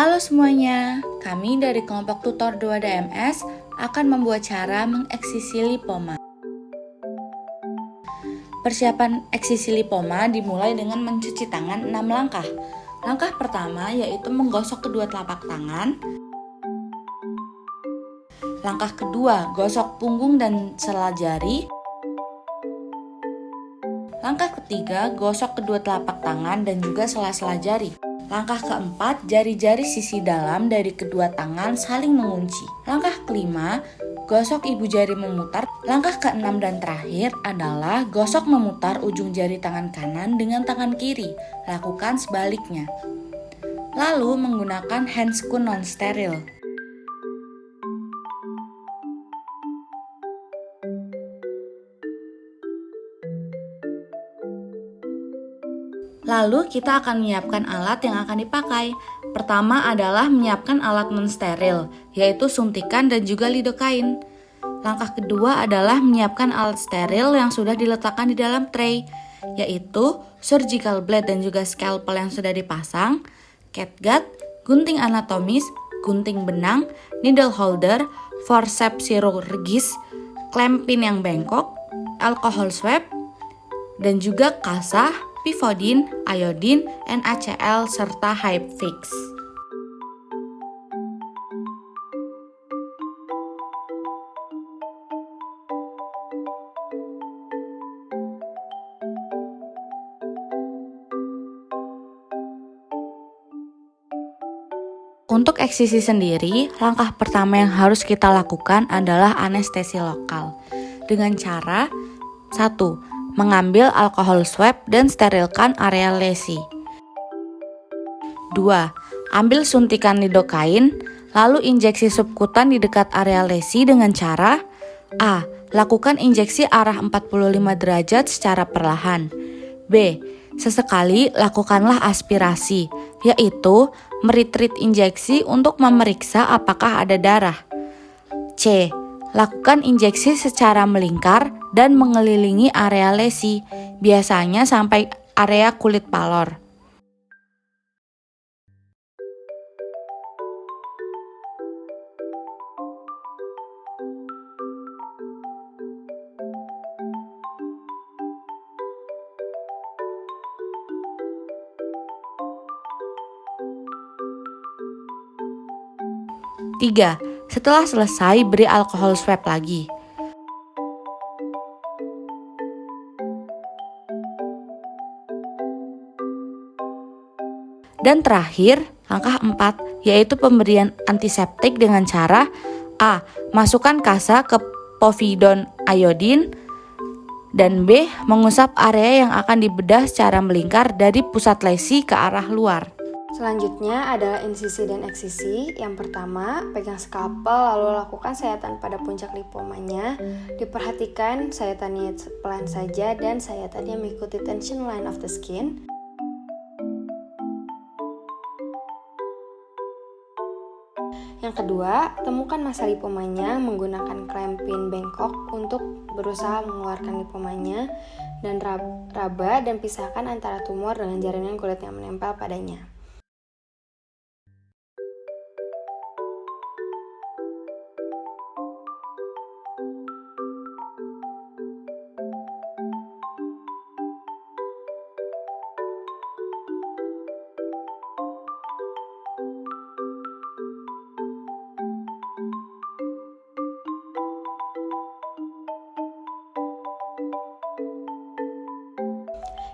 Halo semuanya, kami dari kelompok tutor 2 DMS akan membuat cara mengeksisi lipoma. Persiapan eksisi lipoma dimulai dengan mencuci tangan 6 langkah. Langkah pertama yaitu menggosok kedua telapak tangan. Langkah kedua, gosok punggung dan sela jari. Langkah ketiga, gosok kedua telapak tangan dan juga sela-sela jari. Langkah keempat, jari-jari sisi dalam dari kedua tangan saling mengunci. Langkah kelima, gosok ibu jari memutar. Langkah keenam dan terakhir adalah gosok memutar ujung jari tangan kanan dengan tangan kiri. Lakukan sebaliknya. Lalu menggunakan handscoon non-steril. Lalu kita akan menyiapkan alat yang akan dipakai. Pertama adalah menyiapkan alat non-steril, yaitu suntikan dan juga lidokain. Langkah kedua adalah menyiapkan alat steril yang sudah diletakkan di dalam tray, yaitu surgical blade dan juga scalpel yang sudah dipasang, catgut, gunting anatomis, gunting benang, needle holder, forceps chirurgis, clamp pin yang bengkok, alcohol swab, dan juga kasa, pivotine, iodine, NaCl, serta Hypfix. Untuk eksisi sendiri, langkah pertama yang harus kita lakukan adalah anestesi lokal. Dengan cara 1. Mengambil alkohol swab dan sterilkan area lesi. 2. Ambil suntikan lidokain, lalu injeksi subkutan di dekat area lesi dengan cara A. Lakukan injeksi arah 45 derajat secara perlahan. B. Sesekali lakukanlah aspirasi, yaitu meretreat injeksi untuk memeriksa apakah ada darah. C. Lakukan injeksi secara melingkar dan mengelilingi area lesi, biasanya sampai area kulit palor. Tiga. Setelah selesai, beri alkohol swab lagi. Dan terakhir, langkah 4, yaitu pemberian antiseptik dengan cara A. Masukkan kasa ke povidone iodine, dan B. Mengusap area yang akan dibedah secara melingkar dari pusat lesi ke arah luar. Selanjutnya adalah insisi dan eksisi. Yang pertama, pegang skalpel lalu lakukan sayatan pada puncak lipomanya. Diperhatikan sayatannya pelan saja dan sayatannya mengikuti tension line of the skin. Yang kedua, temukan masa lipomanya menggunakan clamp pin bengkok untuk berusaha mengeluarkan lipomanya dan raba dan pisahkan antara tumor dengan jaringan kulit yang menempel padanya.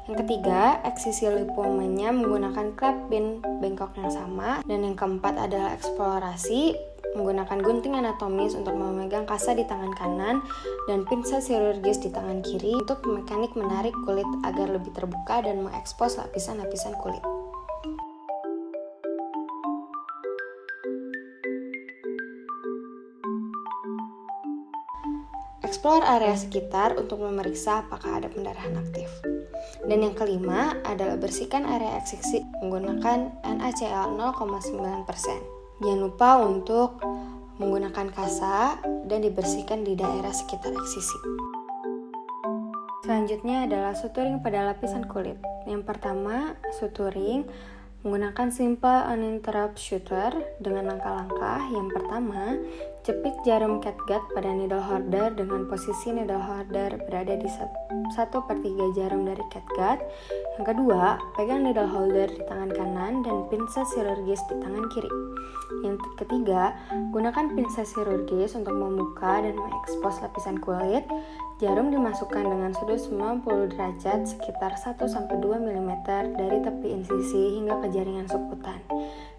Yang ketiga, eksisi lipomanya menggunakan clamp pin bengkok yang sama. Dan yang keempat adalah eksplorasi menggunakan gunting anatomis untuk memegang kasa di tangan kanan dan pinsa chirurgis di tangan kiri untuk mekanik menarik kulit agar lebih terbuka dan mengekspos lapisan-lapisan kulit. Explore area sekitar untuk memeriksa apakah ada pendarahan aktif. Dan yang kelima adalah bersihkan area eksisi menggunakan NaCl 0,9%. Jangan lupa untuk menggunakan kasa dan dibersihkan di daerah sekitar eksisi. Selanjutnya adalah suturing pada lapisan kulit. Yang pertama, suturing Menggunakan simple uninterrupted suture dengan langkah-langkah. Yang pertama, jepit jarum catgut pada needle holder dengan posisi needle holder berada di 1/3 jarum dari catgut. Yang kedua, pegang needle holder di tangan kanan dan pinset chirurgis di tangan kiri. Yang ketiga, gunakan pinset chirurgis untuk membuka dan mengekspos lapisan kulit. Jarum dimasukkan dengan sudut 90 derajat sekitar 1-2 mm dari tepi insisi hingga ke jaringan sukutan.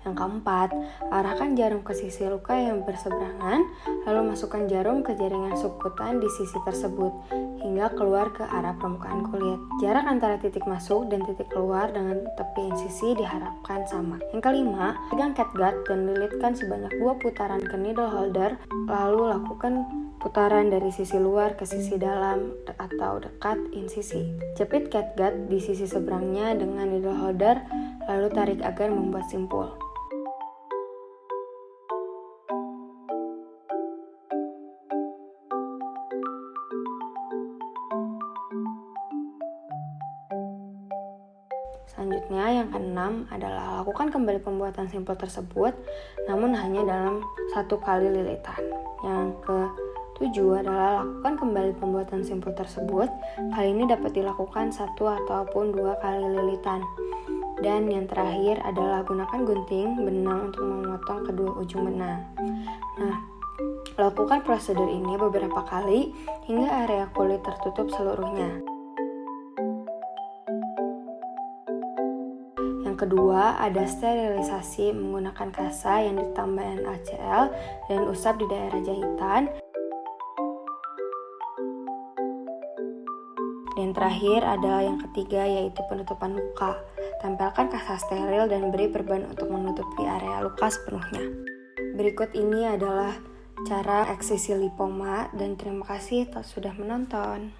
Yang keempat, arahkan jarum ke sisi luka yang berseberangan, lalu masukkan jarum ke jaringan sukutan di sisi tersebut hingga keluar ke arah permukaan kulit. Jarak antara titik masuk dan titik keluar dengan tepi insisi diharapkan sama. Yang kelima, pegang catgut dan lilitkan sebanyak 2 putaran ke needle holder, lalu lakukan putaran dari sisi luar ke sisi dalam atau dekat insisi. Jepit catgut di sisi seberangnya dengan needle holder, lalu tarik agar membuat simpul. Selanjutnya, yang keenam adalah lakukan kembali pembuatan simpul tersebut, namun hanya dalam 1 kali lilitan. Yang ketujuh adalah lakukan kembali pembuatan simpul tersebut. Kali ini dapat dilakukan 1 ataupun 2 kali lilitan. Dan yang terakhir adalah gunakan gunting benang untuk memotong kedua ujung benang. Nah, lakukan prosedur ini beberapa kali hingga area kulit tertutup seluruhnya. Yang kedua, ada sterilisasi menggunakan kasa yang ditambah NaCl dan usap di daerah jahitan. Dan terakhir adalah yang ketiga, yaitu penutupan luka. Tempelkan kasa steril dan beri perban untuk menutupi area luka sepenuhnya. Berikut ini adalah cara eksisi lipoma dan terima kasih sudah menonton.